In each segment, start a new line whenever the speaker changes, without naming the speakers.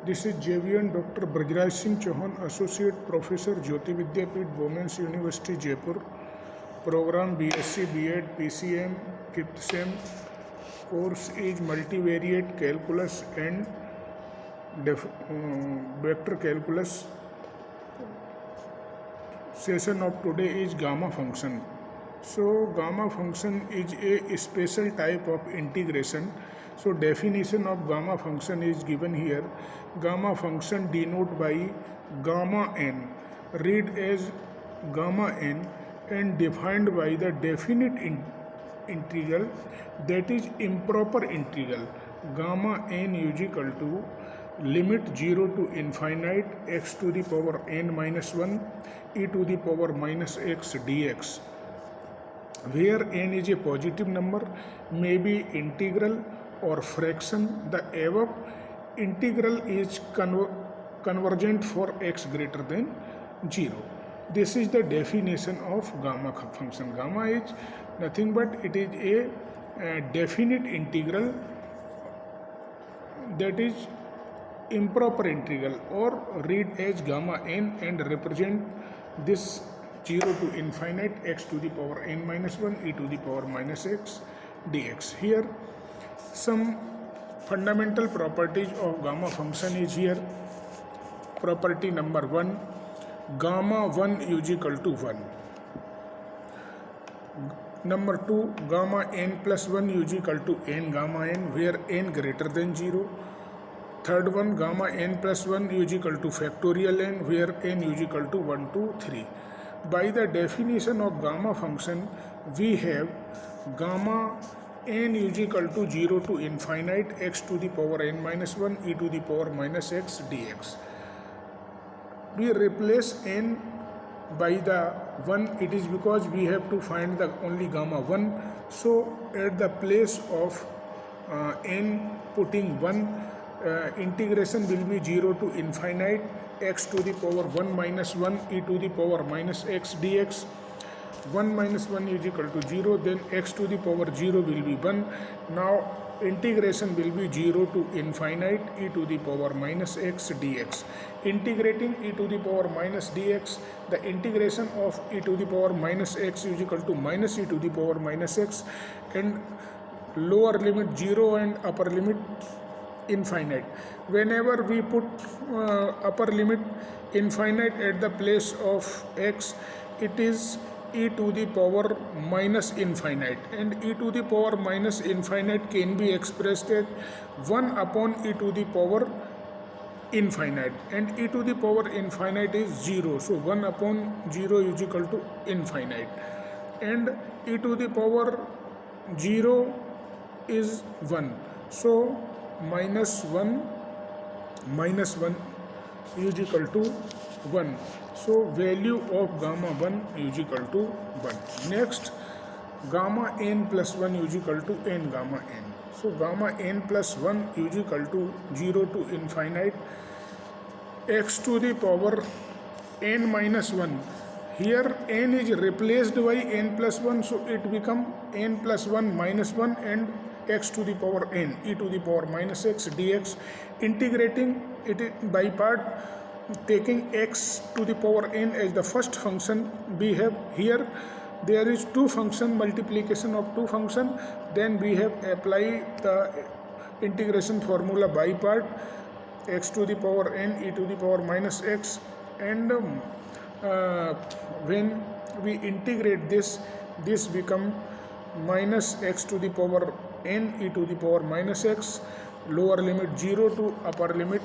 This is JVN Dr. Brajraj Singh Chauhan, Associate Professor, Jyoti Vidyapeeth, Women's University, Jaipur. Program BSc, B.Ed, PCM, 5th Sem. Course is Multivariate Calculus and Vector Calculus. Session of today is gamma function. So gamma function is a special type of integration. So definition of gamma function is given here. Gamma function denoted by gamma n, read as gamma n, and defined by the definite integral, that is improper integral. Gamma n is equal to limit 0 to infinite x to the power n minus 1 e to the power minus x dx, where n is a positive number, may be integral or fraction. The above integral is convergent for x greater than 0. This is the definition of gamma function. Gamma is nothing but it is a definite integral, that is improper integral, or read as gamma n and represent this 0 to infinite x to the power n minus 1 e to the power minus x dx. Here some fundamental properties of gamma function is here. Property number 1, gamma 1 is equal to 1. Number 2, gamma n plus 1 is equal to n gamma n, where n greater than 0. Third one, gamma n plus 1 is equal to factorial n, where n is equal to 1, 2, 3. By the definition of gamma function, we have gamma n is equal to 0 to infinite x to the power n minus 1 e to the power minus x dx. We replace n by the 1. It is because we have to find the only gamma 1. So at the place of n putting 1, integration will be 0 to infinite x to the power 1 minus 1 e to the power minus x dx. 1 minus 1 is equal to 0, then x to the power 0 will be 1. Now integration will be 0 to infinite e to the power minus x dx. Integrating e to the power minus dx, the integration of e to the power minus x is equal to minus e to the power minus x, and lower limit 0 and upper limit infinite. Whenever we put upper limit infinite at the place of x, it is e to the power minus infinite, and e to the power minus infinite can be expressed as 1 upon e to the power infinite, and e to the power infinite is 0. So 1 upon 0 is equal to infinite, and e to the power 0 is 1. So minus 1 is equal to 1. So value of gamma 1 is equal to 1. Next, gamma n plus 1 is equal to n gamma n. So gamma n plus 1 is equal to 0 to infinite x to the power n minus 1. Here n is replaced by n plus 1, so it become n plus 1 minus 1 and x to the power n e to the power minus x dx. Integrating it by part, taking x to the power n as the first function, we have here there is two function, multiplication of two function, then we have applied the integration formula by part, x to the power n e to the power minus x, and when we integrate this become minus x to the power n e to the power minus x, lower limit 0 to upper limit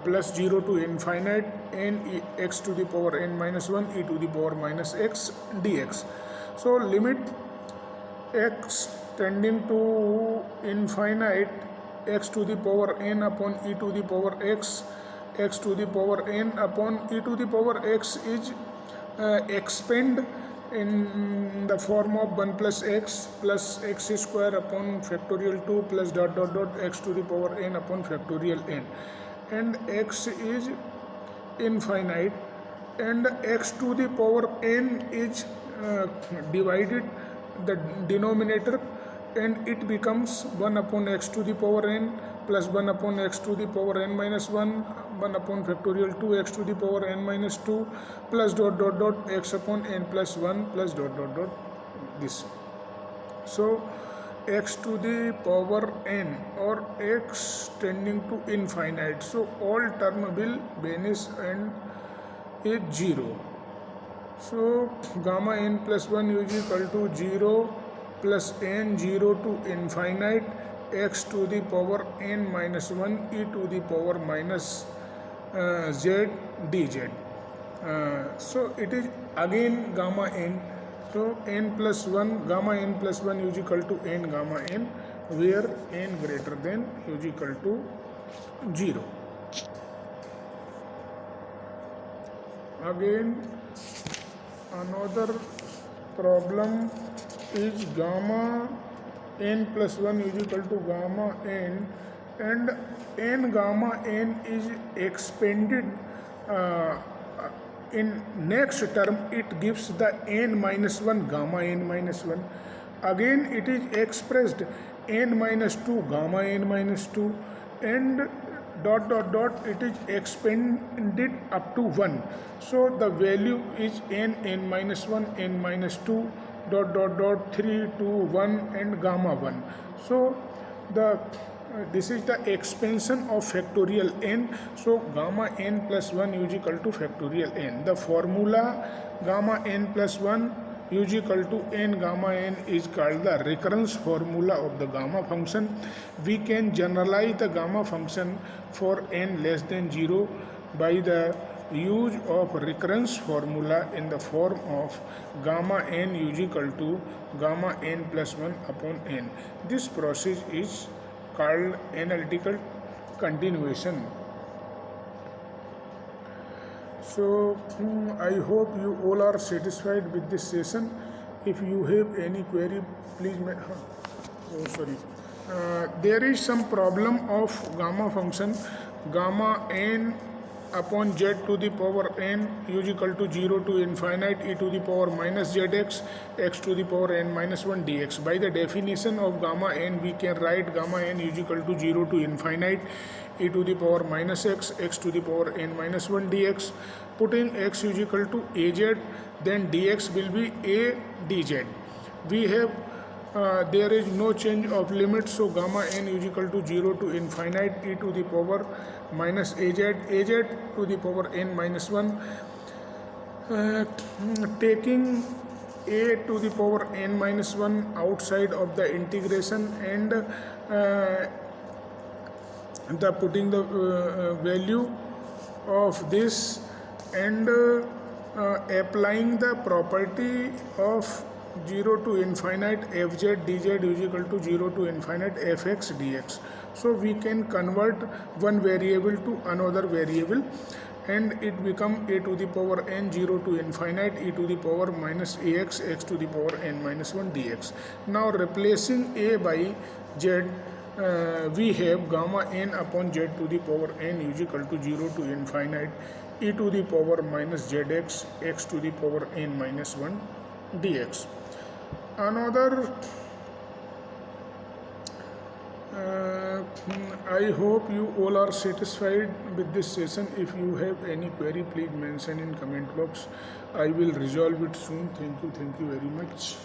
plus 0 to infinite n x to the power n minus 1 e to the power minus x dx. So limit x tending to infinite x to the power n upon e to the power x to the power n upon e to the power x is expand in the form of 1 plus x square upon factorial 2 plus dot x to the power n upon factorial n, and x is infinite, and x to the power n is divided the denominator, and it becomes 1 upon x to the power n plus 1 upon x to the power n minus 1 upon factorial 2x to the power n minus 2 plus dot dot dot x upon n plus 1 plus dot dot dot this. So x to the power n or x tending to infinite, so all term will vanish and is 0. So gamma n plus 1 is equal to 0 plus n 0 to infinite x to the power n minus 1 e to the power minus z dz. So it is again gamma n. So n plus 1, gamma n plus 1 is equal to n gamma n, where n greater than is equal to 0. Again another problem is gamma n plus 1 is equal to gamma n, and n gamma n is expanded in next term. It gives the n minus 1 gamma n minus 1. Again it is expressed n minus 2 gamma n minus 2, and dot dot dot it is expanded up to 1. So the value is n minus 1, n minus 2, dot dot dot 3, 2, 1 and gamma 1. So the this is the expansion of factorial n. So gamma n plus 1 is equal to factorial n. The formula gamma n plus 1 is equal to n gamma n is called the recurrence formula of the gamma function. We can generalize the gamma function for n less than 0 by the use of recurrence formula in the form of gamma n is equal to gamma n plus 1 upon n. This process is called analytical continuation. So I hope you all are satisfied with this session. If you have any query, please there is some problem of gamma function. Gamma n upon z to the power n is equal to 0 to infinite e to the power minus zx x to the power n minus 1 dx. By the definition of gamma n, we can write gamma n is equal to 0 to infinite e to the power minus x x to the power n minus 1 dx. Putting x is equal to az, then dx will be a dz. We have there is no change of limit, so gamma n is equal to 0 to infinite e to the power minus az to the power n minus 1. Taking a to the power n minus 1 outside of the integration and the putting the value of this and applying the property of 0 to infinite fz dz is equal to 0 to infinite fx dx. So we can convert one variable to another variable and it become a to the power n 0 to infinite e to the power minus ax x to the power n minus 1 dx. Now replacing a by z, we have gamma n upon z to the power n is equal to 0 to infinite e to the power minus zx x to the power n minus 1 dx. Another I hope you all are satisfied with this session. If you have any query, please mention in comment box. I will resolve it soon. Thank you very much.